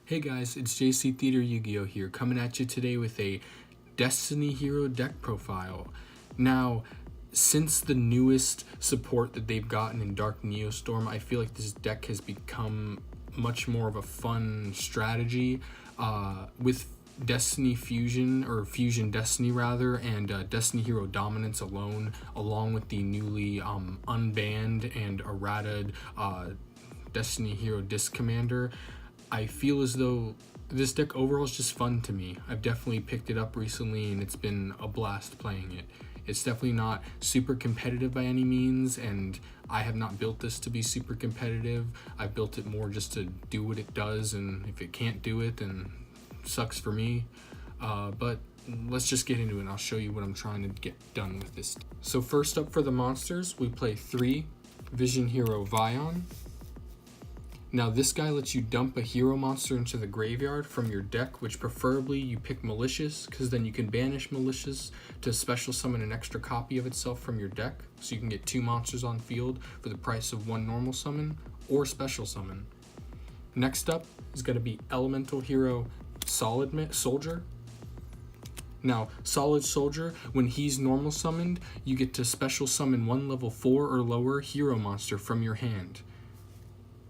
Hey guys, it's JC Theater Yu-Gi-Oh here, coming at you today with a Destiny Hero deck profile. Now, since the newest support that they've gotten in Dark Neostorm, I feel like this deck has become much more of a fun strategy with Destiny Fusion, or Fusion Destiny rather, and Destiny Hero Dominance alone, along with the newly unbanned and errated Destiny Hero Disc Commander. I feel as though this deck overall is just fun to me. I've definitely picked it up recently and it's been a blast playing it. It's definitely not super competitive by any means, and I have not built this to be super competitive. I've built it more just to do what it does, and if it can't do it, then it sucks for me. But let's just get into it and I'll show you what I'm trying to get done with this. So first up for the monsters, we play 3 Vision Hero Vion. Now this guy lets you dump a hero monster into the graveyard from your deck, which preferably you pick Malicious, because then you can banish Malicious to special summon an extra copy of itself from your deck, so you can get 2 monsters on field for the price of 1 normal summon or special summon. Next up is going to be Elemental Hero Solid Soldier. Now, Solid Soldier, when he's normal summoned, you get to special summon 1 level 4 or lower hero monster from your hand,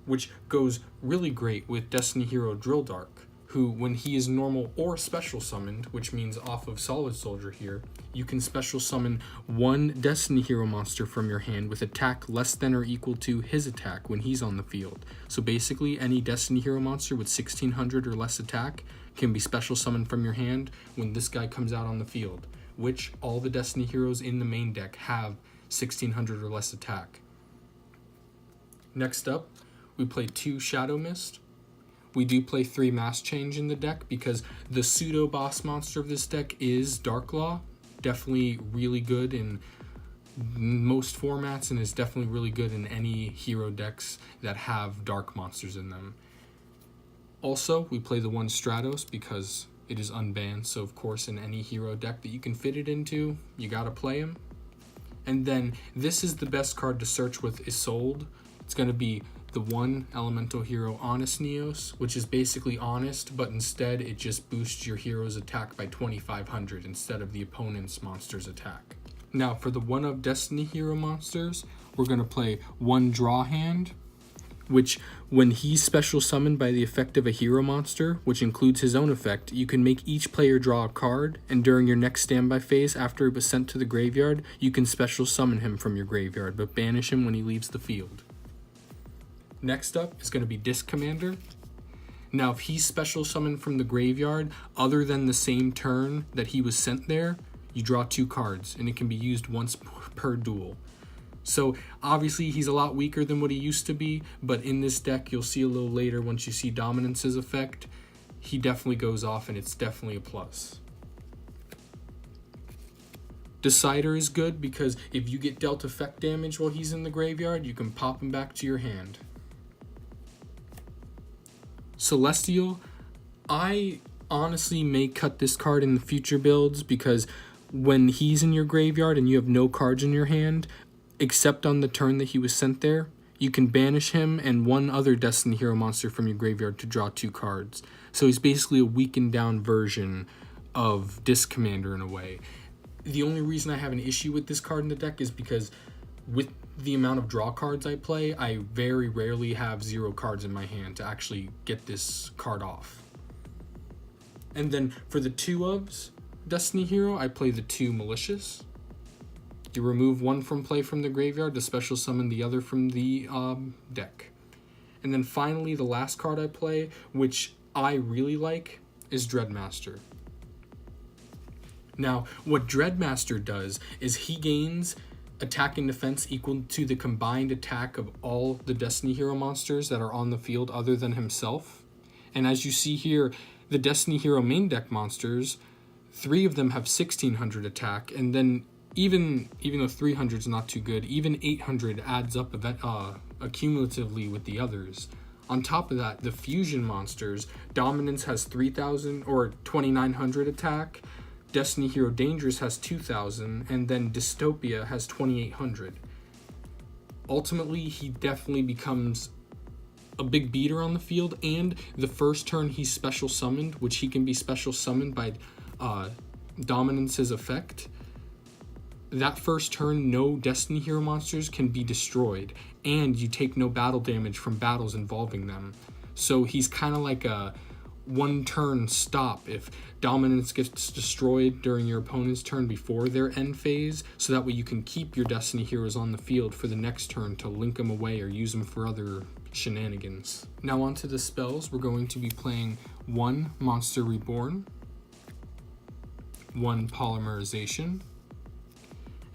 which goes really great with Destiny Hero Drill Dark, who, when he is normal or special summoned, which means off of Solid Soldier here, you can special summon 1 Destiny Hero monster from your hand with attack less than or equal to his attack when he's on the field. So basically, any Destiny Hero monster with 1600 or less attack can be special summoned from your hand when this guy comes out on the field, which all the Destiny Heroes in the main deck have 1600 or less attack. Next up, we play 2 Shadow Mist. We do play 3 Mass Change in the deck because the pseudo boss monster of this deck is Darklaw. Definitely really good in most formats and is definitely really good in any hero decks that have dark monsters in them. Also, we play the 1 Stratos because it is unbanned, so of course in any hero deck that you can fit it into, you gotta play him. And then this is the best card to search with Isolde. It's going to be the 1 Elemental Hero Honest Neos, which is basically honest, but instead it just boosts your hero's attack by 2500 instead of the opponent's monster's attack. Now for the 1 of Destiny Hero monsters, we're going to play 1 Draw Hand, which when he's special summoned by the effect of a hero monster, which includes his own effect, you can make each player draw a card, and during your next standby phase after it was sent to the graveyard, you can special summon him from your graveyard, but banish him when he leaves the field. Next up is going to be Disc Commander. Now, if he's special summoned from the graveyard, other than the same turn that he was sent there, you draw 2 cards, and it can be used once per duel. So, obviously, he's a lot weaker than what he used to be, but in this deck, you'll see a little later once you see Dominance's effect, he definitely goes off, and it's definitely a plus. Decider is good because if you get dealt effect damage while he's in the graveyard, you can pop him back to your hand. Celestial, I honestly may cut this card in the future builds because when he's in your graveyard and you have no cards in your hand, except on the turn that he was sent there, you can banish him and 1 other Destiny Hero monster from your graveyard to draw 2 cards. So he's basically a weakened down version of Disc Commander in a way. The only reason I have an issue with this card in the deck is because with the amount of draw cards I play, I very rarely have 0 cards in my hand to actually get this card off. And then for the 2 ofs Destiny Hero, I play the 2 Malicious. You remove 1 from play from the graveyard to special summon the other from the deck. And then finally, the last card I play, which I really like, is Dreadmaster. Now, what Dreadmaster does is he gains attack and defense equal to the combined attack of all the Destiny Hero monsters that are on the field other than himself. And as you see here, the Destiny Hero main deck monsters, 3 of them have 1600 attack, and then even though 300 is not too good, even 800 adds up accumulatively with the others. On top of that, the fusion monsters, Dominance has 3000 or 2900 attack, Destiny Hero Dangerous has 2000, and then Dystopia has 2800. Ultimately, he definitely becomes a big beater on the field, and the first turn he's special summoned, which he can be special summoned by Dominance's effect, that first turn no Destiny Hero monsters can be destroyed, and you take no battle damage from battles involving them. So he's kind of like a one turn stop if Dominance gets destroyed during your opponent's turn before their end phase, so that way you can keep your Destiny Heroes on the field for the next turn to link them away or use them for other shenanigans. Now onto the spells. We're going to be playing 1 Monster Reborn, 1 Polymerization,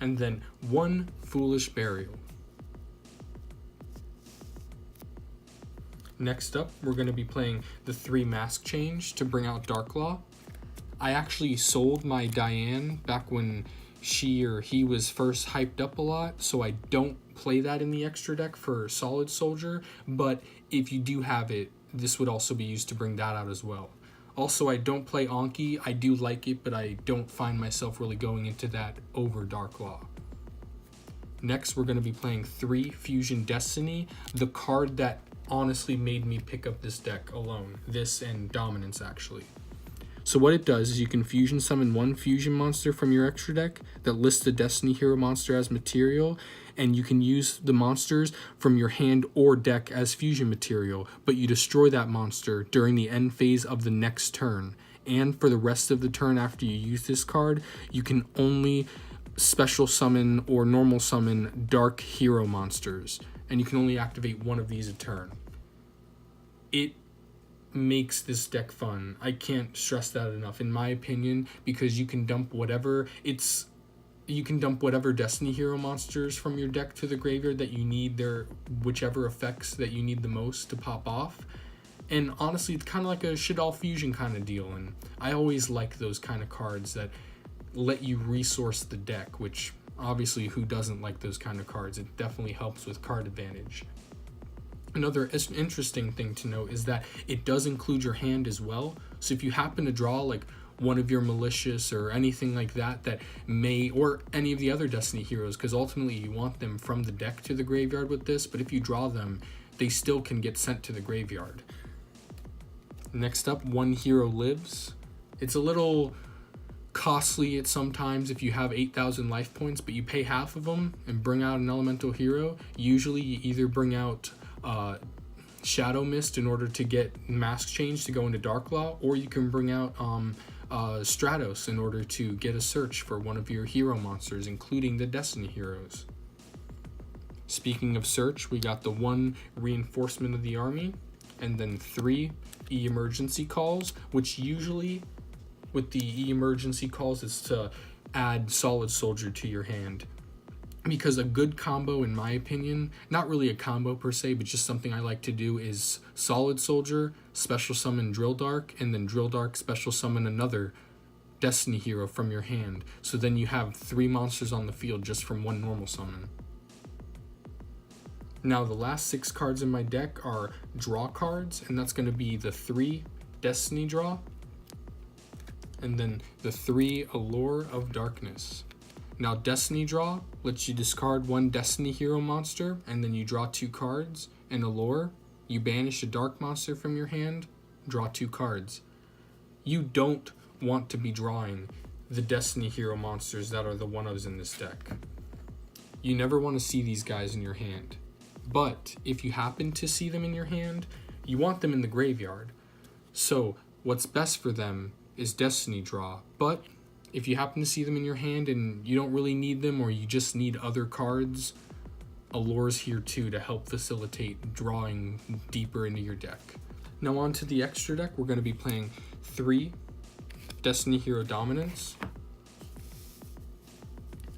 and then 1 Foolish Burial. Next up, we're going to be playing the 3 Mask Change to bring out Darklaw. I actually sold my Diane back when she or he was first hyped up a lot, so I don't play that in the extra deck for Solid Soldier, but if you do have it, this would also be used to bring that out as well. Also, I don't play Anki. I do like it, but I don't find myself really going into that over Darklaw. Next, we're going to be playing 3 Fusion Destiny, the card that honestly made me pick up this deck alone. This and Dominance, actually. So what it does is you can fusion summon 1 fusion monster from your extra deck that lists the Destiny Hero monster as material, and you can use the monsters from your hand or deck as fusion material, but you destroy that monster during the end phase of the next turn. And for the rest of the turn after you use this card, you can only special summon or normal summon dark hero monsters, and you can only activate 1 of these a turn. It makes this deck fun. I can't stress that enough, in my opinion, because you can dump whatever Destiny Hero monsters from your deck to the graveyard that you need, their whichever effects that you need the most to pop off. And honestly, it's kind of like a Shaddoll Fusion kind of deal, and I always like those kind of cards that let you resource the deck, which obviously who doesn't like those kind of cards? It definitely helps with card advantage. Another interesting thing to note is that it does include your hand as well. So if you happen to draw like one of your Malicious or anything like that may, or any of the other Destiny Heroes, because ultimately you want them from the deck to the graveyard with this, but if you draw them, they still can get sent to the graveyard. Next up, 1 Hero Lives. It's a little costly at sometimes if you have 8,000 life points, but you pay half of them and bring out an elemental hero. Usually you either bring out Shadow Mist in order to get Mask Change to go into Darklaw, or you can bring out Stratos in order to get a search for one of your hero monsters, including the Destiny Heroes. Speaking of search, we got the 1 Reinforcement of the Army, and then 3 E-Emergency Calls, which usually with the E-Emergency Calls is to add Solid Soldier to your hand. Because a good combo, in my opinion, not really a combo per se, but just something I like to do, is Solid Soldier, special summon Drill Dark, and then Drill Dark special summon another Destiny Hero from your hand. So then you have 3 monsters on the field just from 1 normal summon. Now the last 6 cards in my deck are draw cards, and that's going to be the 3 Destiny Draw, and then the 3 Allure of Darkness. Now Destiny Draw lets you discard 1 Destiny Hero monster, and then you draw 2 cards. And Allure, you banish a dark monster from your hand, draw 2 cards. You don't want to be drawing the Destiny Hero monsters that are the 1-ofs in this deck. You never want to see these guys in your hand. But if you happen to see them in your hand, you want them in the graveyard. So what's best for them is Destiny Draw. But if you happen to see them in your hand and you don't really need them, or you just need other cards, Allure's here too to help facilitate drawing deeper into your deck. Now on to the extra deck. We're going to be playing 3 Destiny Hero Dominance.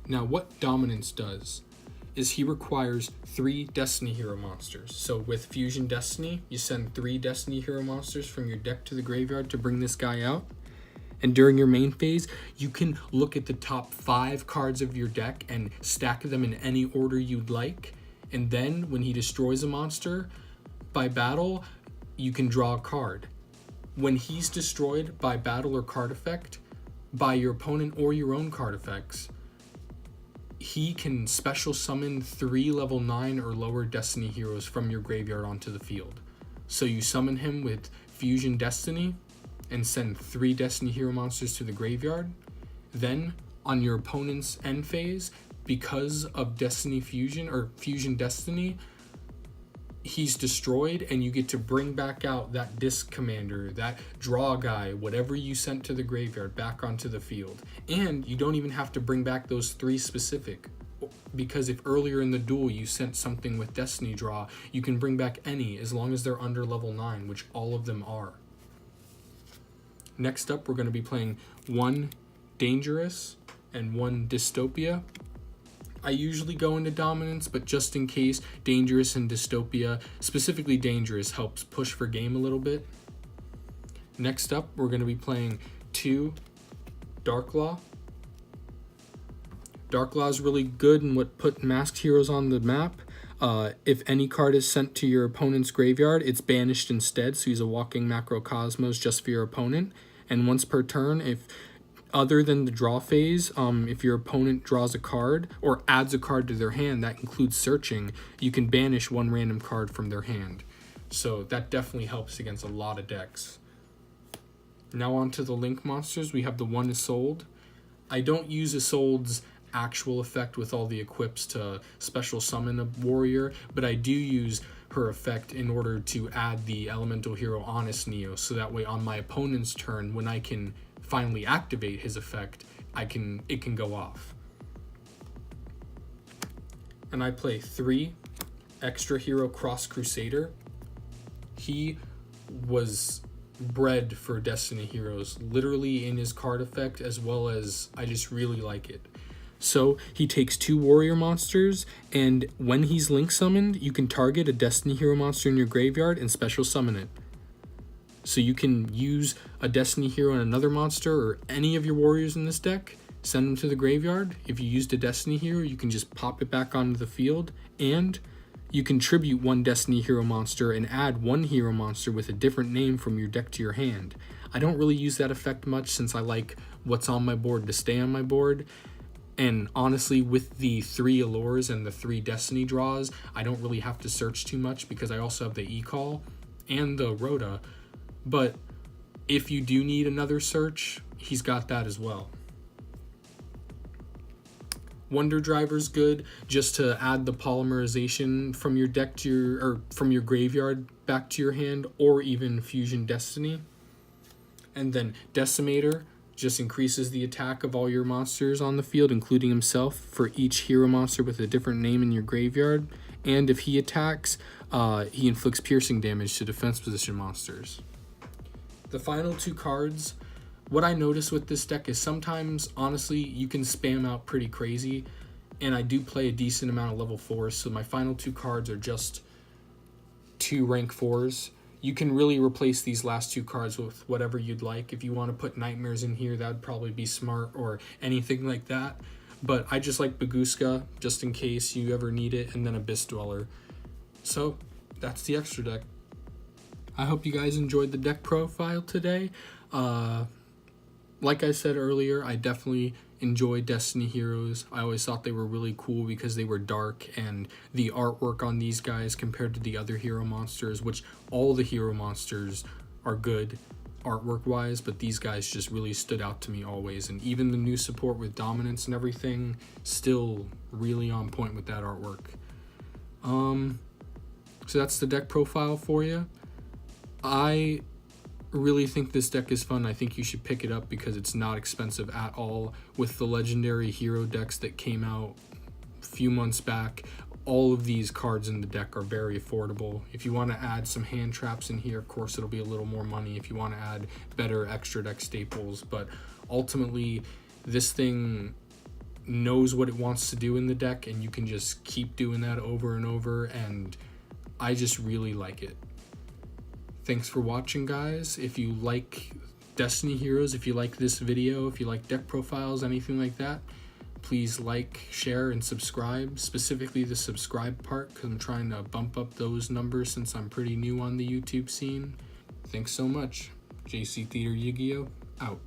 Now what Dominance does is he requires 3 Destiny Hero monsters. So with Fusion Destiny, you send 3 Destiny Hero monsters from your deck to the graveyard to bring this guy out. And during your main phase, you can look at the top 5 cards of your deck and stack them in any order you'd like. And then when he destroys a monster by battle, you can draw a card. When he's destroyed by battle or card effect, by your opponent or your own card effects, he can special summon 3 level 9 or lower Destiny Heroes from your graveyard onto the field. So you summon him with Fusion Destiny and send 3 Destiny Hero monsters to the graveyard. Then, on your opponent's end phase, because of Destiny Fusion or Fusion Destiny, he's destroyed, and you get to bring back out that disc commander, that draw guy, whatever you sent to the graveyard, back onto the field. And you don't even have to bring back those 3 specific, because if earlier in the duel you sent something with Destiny Draw, you can bring back any as long as they're under level 9, which all of them are. Next up, we're going to be playing 1 Dangerous and 1 Dystopia. I usually go into Dominance, but just in case, Dangerous and Dystopia, specifically Dangerous, helps push for game a little bit. Next up, we're going to be playing 2 Darklaw. Darklaw is really good in what put masked heroes on the map. If any card is sent to your opponent's graveyard, it's banished instead, so he's a walking Macrocosmos just for your opponent. And once per turn, if other than the draw phase, if your opponent draws a card or adds a card to their hand that includes searching, you can banish 1 random card from their hand. So that definitely helps against a lot of decks. Now on to the Link monsters. We have the 1 Isolde. I don't use Isolde's actual effect with all the equips to special summon a warrior, but I do use her effect in order to add the elemental hero Honest Neo, so that way on my opponent's turn, when I can finally activate his effect, it can go off. And I play 3 Extra Hero Cross Crusader. He was bred for Destiny Heroes, literally in his card effect, as well as I just really like it. So he takes 2 warrior monsters, and when he's link summoned, you can target a Destiny Hero monster in your graveyard and special summon it. So you can use a Destiny Hero and another monster, or any of your warriors in this deck, send them to the graveyard. If you used a Destiny Hero, you can just pop it back onto the field, and you can tribute 1 Destiny Hero monster and add 1 hero monster with a different name from your deck to your hand. I don't really use that effect much, since I like what's on my board to stay on my board. And honestly, with the 3 Allures and the 3 Destiny draws, I don't really have to search too much, because I also have the E-Call and the Rhoda. But if you do need another search, he's got that as well. Wonder Driver's good just to add the polymerization from your deck to from your graveyard back to your hand, or even Fusion Destiny. And then Decimator just increases the attack of all your monsters on the field, including himself, for each hero monster with a different name in your graveyard. And if he attacks, he inflicts piercing damage to defense position monsters. The final 2 cards, what I notice with this deck is sometimes, honestly, you can spam out pretty crazy, and I do play a decent amount of level 4s, so my final 2 cards are just 2 rank 4s. You can really replace these last 2 cards with whatever you'd like. If you want to put Nightmares in here, that would probably be smart, or anything like that. But I just like Baguska, just in case you ever need it, and then Abyss Dweller. So, that's the extra deck. I hope you guys enjoyed the deck profile today. Like I said earlier, I definitely enjoy Destiny Heroes. I always thought they were really cool because they were dark, and the artwork on these guys compared to the other hero monsters, which all the hero monsters are good artwork wise, but these guys just really stood out to me always. And even the new support with Dominance and everything, still really on point with that artwork. So that's the deck profile for you. I really think this deck is fun. I think you should pick it up because it's not expensive at all. With the legendary hero decks that came out a few months back, all of these cards in the deck are very affordable. If you want to add some hand traps in here, of course it'll be a little more money if you want to add better extra deck staples, but ultimately this thing knows what it wants to do in the deck, and you can just keep doing that over and over, and I just really like it. Thanks for watching, guys. If you like Destiny Heroes, if you like this video, if you like deck profiles, anything like that, please like, share, and subscribe. Specifically the subscribe part, because I'm trying to bump up those numbers since I'm pretty new on the YouTube scene. Thanks so much. JC Theater Yu-Gi-Oh! Out.